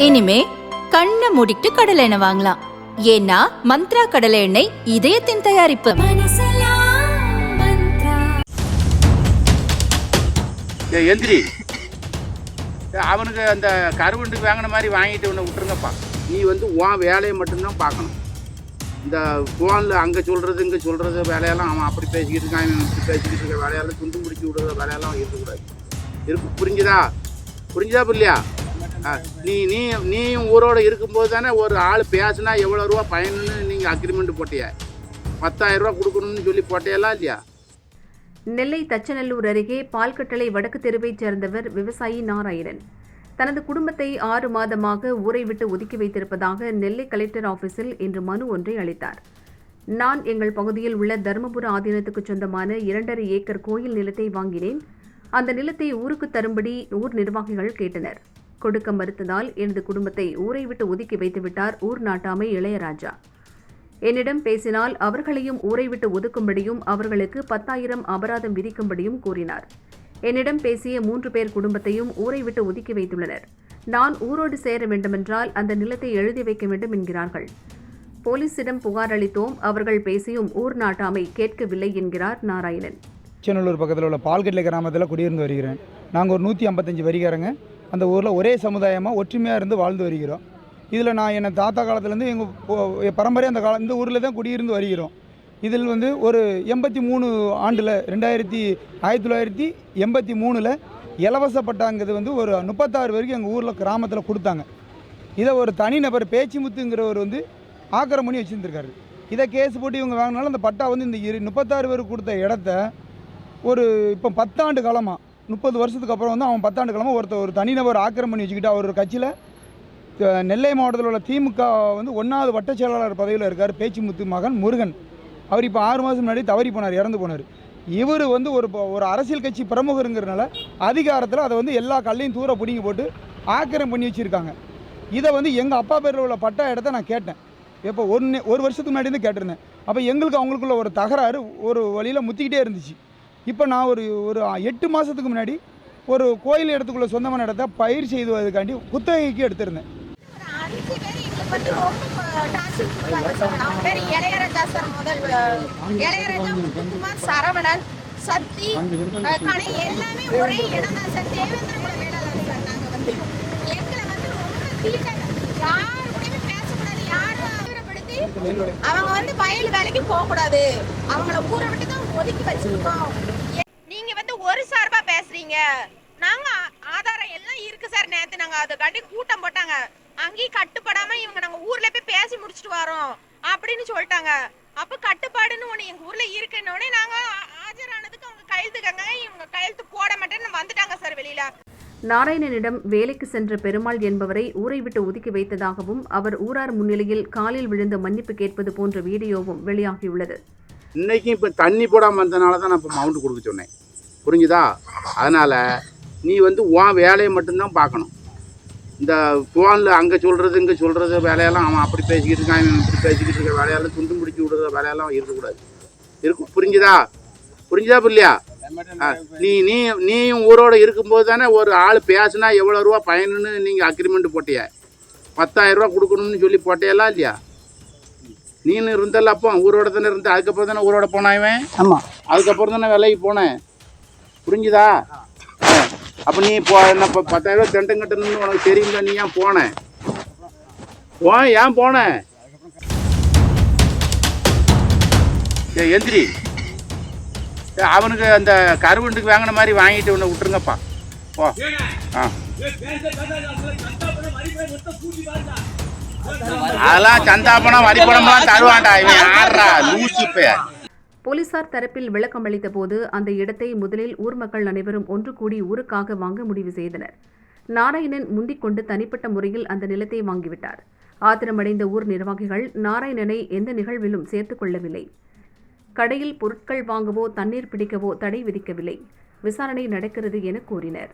இனிமே கண்ணை மூடிட்டு கடலை எண்ணெய் வாங்கலாம். ஏன்னா மந்த்ரா கடலை எண்ணெய் இதயத்தின் தயாரிப்பு. எந்திரி, அவனுக்கு அந்த கருவண்டுக்கு வாங்கின மாதிரி வாங்கிட்டு ஒன்று விட்டுருங்கப்பா. நீ வந்து உன் வேலையை மட்டும்தான் பார்க்கணும். இந்த ஃபோனில் அங்கே சொல்கிறது இங்கே சொல்கிறது வேலையெல்லாம் அவன் அப்படி பேசிக்கிட்டு இருக்கான், இவன் இப்படி பேசிக்கிட்டு இருக்க வேலையெல்லாம் துண்டு பிடிச்சி விடுற வேலையெல்லாம் இருக்கக்கூடாது. புரிஞ்சுதா புரியலையா? நீயும் ஊரோடு இருக்கும்போது தானே ஒரு ஆள் பேசுனா எவ்வளோ ரூபா பயனுன்னு நீங்கள் அக்ரிமெண்ட் போட்டிய, 10,000 ரூபா கொடுக்கணும்னு சொல்லி போட்டியெல்லாம் இல்லையா? நெல்லை தச்சநல்லூர் அருகே பால்கட்டளை வடக்கு தெருவைச் சேர்ந்தவர் விவசாயி நாராயணன். தனது குடும்பத்தை 6 மாதமாக ஊரை விட்டு ஒதுக்கி வைத்திருப்பதாக நெல்லை கலெக்டர் ஆபீஸில் இன்று மனு ஒன்றை அளித்தார். நான் எங்கள் பகுதியில் உள்ள தருமபுர ஆதீனத்துக்கு சொந்தமான 2.5 ஏக்கர் கோயில் நிலத்தை வாங்கினேன். அந்த நிலத்தை ஊருக்கு தரும்படி ஊர் நிர்வாகிகள் கேட்டனர். கொடுக்க மறுத்ததால் எனது குடும்பத்தை ஊரை விட்டு ஒதுக்கி வைத்துவிட்டார் ஊர் நாட்டாமை இளையராஜா. என்னிடம் பேசினால் அவர்களையும் ஊரை விட்டு ஒதுக்கும்படியும் அவர்களுக்கு 10,000 அபராதம் விதிக்கும்படியும் கூறினார். என்னிடம் பேசிய 3 பேர் குடும்பத்தையும் ஊரை விட்டு ஒதுக்கி வைத்துள்ளனர். நான் ஊரோடு சேர வேண்டுமென்றால் அந்த நிலத்தை எழுதி வைக்க வேண்டும் என்கிறார்கள். போலீசிடம் புகார் அளித்தோம், அவர்கள் பேசியும் ஊர் நாட்டாமை கேட்கவில்லை என்கிறார் நாராயணன். தச்சநல்லூர் பக்கத்தில் உள்ள பால்கட்டளை கிராமத்தில் குடியிருந்து வருகிறேன். நாங்கள் ஒரு 155 வரிகாரங்க. அந்த ஊரில் ஒரே சமுதாயமாக ஒற்றுமையாக இருந்து வாழ்ந்து வருகிறோம். இதில் நான் என்ன தாத்தா காலத்துலேருந்து எங்கள் பரம்பரை இந்த ஊரில் தான் குடியிருந்து வருகிறோம். இதில் வந்து ஒரு 83 ஆண்டில் 1983 இலவச பட்டாங்கிறது வந்து ஒரு 36 வரைக்கும் எங்கள் ஊரில் கிராமத்தில் கொடுத்தாங்க. இதை ஒரு தனிநபர் பேச்சிமுத்துங்கிறவர் வந்து ஆக்கிரமணி பண்ணி வச்சுருந்துருக்காரு. இதை கேஸ் போட்டு இவங்க வாங்கினாலும் அந்த பட்டா வந்து இந்த 36 பேருக்கு கொடுத்த இடத்த ஒரு இப்போ 10 ஆண்டு காலமாக 30 வருஷத்துக்கு அப்புறம் வந்து அவன் 10 ஆண்டு காலமாக ஒரு தனிநபர் ஆக்கிரமணி பண்ணி வச்சுக்கிட்டு அவர் கட்சியில் நெல்லை மாவட்டத்தில் உள்ள திமுக வந்து 1வது வட்ட செயலாளர் பதவியில் இருக்கார். பேச்சிமுத்து மகன் முருகன். அவர் இப்போ 6 மாதம் முன்னாடி தவறி போனார், இறந்து போனார். இவர் வந்து ஒரு அரசியல் கட்சி பிரமுகருங்கிறனால அதிகாரத்தில் அதை வந்து எல்லா கல்லையும் தூர பிடிங்கி போட்டு ஆக்கிரமம் பண்ணி வச்சுருக்காங்க. இதை வந்து எங்கள் அப்பா பேரில் உள்ள பட்டா இடத்த நான் கேட்டேன். இப்போ ஒரு வருஷத்துக்கு முன்னாடி வந்து கேட்டிருந்தேன். அப்போ எங்களுக்கு அவங்களுக்குள்ள ஒரு தகராறு ஒரு வழியில் முத்திக்கிட்டே இருந்துச்சு. இப்போ நான் ஒரு 8 மாதத்துக்கு முன்னாடி ஒரு கோயில் இடத்துக்குள்ள சொந்தமான இடத்த பயிர் செய்வதற்காண்டி குத்தகைக்கு எடுத்திருந்தேன். சரவணன், சத்தி, கணை எல்லாமே ஒரே இடம் தான் சார். தேவேந்திரகுல வேளாளர் சார். நாங்கள் வந்து எங்களை வந்து ரொம்ப யாரு கூடயுமே பேசக்கூடாது, யாரும் தீவிரப்படுத்தி அவங்க வந்து வயல் வேலைக்கு போகக்கூடாது, அவங்கள ஊரை விட்டு தான் ஒதுக்கி வச்சிருக்கோம். நீங்க வந்து ஒரு சார்பா பேசுறீங்க, நாங்க ஆதாரம் எல்லாம் இருக்கு சார். நேத்து நாங்க அதுக்காண்டி கூட்டம் போட்டாங்க, அங்கேயும் கட்டுப்படாம இவங்க நாங்க ஊர்ல போய் பேசி முடிச்சுட்டு வரோம் அப்படின்னு சொல்லிட்டாங்க. அப்ப கட்டுப்பாடுன்னு ஒண்ணு எங்க ஊர்ல இருக்குன்னு நாங்க ஆஜரானதுக்கு அவங்க கையெழுத்துக்காங்க, இவங்க கையெழுத்து போட மாட்டேன்னு வந்துட்டாங்க சார் வெளியில. நாராயணனிடம் வேலைக்கு சென்ற பெருமாள் என்பவரை ஊரை விட்டு ஒதுக்கி வைத்ததாகவும் அவர் ஊரார் முன்னிலையில் காலில் விழுந்து மன்னிப்பு கேட்பது போன்ற வீடியோவும் வெளியாகியுள்ளது. இன்னைக்கும் இப்போ தண்ணி போடாமல் வந்தனால தான் நான் இப்போ மவுண்ட் கொடுக்க சொன்னேன். புரிஞ்சுதா? அதனால் நீ வந்து உன் வேலையை மட்டும்தான் பார்க்கணும். இந்த ஃபோனில் அங்கே சொல்கிறது இங்கே சொல்கிறது வேலையெல்லாம் அவன் அப்படி பேசிக்கிட்டு இருக்கான், இவன் இப்படி பேசிக்கிட்டு இருக்க வேலையெல்லாம் துண்டு பிடிச்சி விடுற வேலையெல்லாம் இருக்கக்கூடாது. புரிஞ்சுதா புரியலையா? நீயும் ஊரோடு இருக்கும்போது தானே ஒரு ஆள் பேசுனா எவ்வளோ ரூபா பயனுன்னு நீங்கள் அக்ரிமெண்ட் போட்டிய, 10,000 ரூபா கொடுக்கணும்னு சொல்லி போட்டியெல்லாம் இல்லையா? நீனு இருந்தல்ல அப்போ ஊரோட தானே இருந்த, அதுக்கப்புறம் தானே ஊரோட போனாயவன். ஆமாம், அதுக்கப்புறம் தானே விலைக்கு போனேன். புரிஞ்சுதா? அப்போ நீ என்ன 10,000 ரூபா தண்டம் கட்டணும்னு உனக்கு தெரியுங்களா? நீ ஏன் போனேன்? ஏன் போனேன்? எந்திரி, அவனுக்கு அந்த கருவண்டுக்கு வாங்கின மாதிரி வாங்கிட்டு ஒன்று விட்டுருங்கப்பா. ஓ அதெல்லாம் சந்தாபனம் வரிப்பணம்லாம் தருவான்டா, இவன் ஆடுறா லூசு பேர். போலீசார் தரப்பில் விளக்கம் அளித்த போது அந்த இடத்தை முதலில் ஊர் மக்கள் அனைவரும் ஒன்று கூடி ஊருக்காக வாங்க முடிவு செய்தனர். நாராயணன் முந்திக் கொண்டு தனிப்பட்ட முறையில் அந்த நிலத்தை வாங்கிவிட்டார். ஆத்திரமடைந்த ஊர் நிர்வாகிகள் நாராயணனை எந்த நிகழ்விலும் சேர்த்துக் கொள்ளவில்லை. கடையில் பொருட்கள் வாங்கவோ தண்ணீர் பிடிக்கவோ தடை விதிக்கவில்லை. விசாரணை நடக்கிறது என கூறினர்.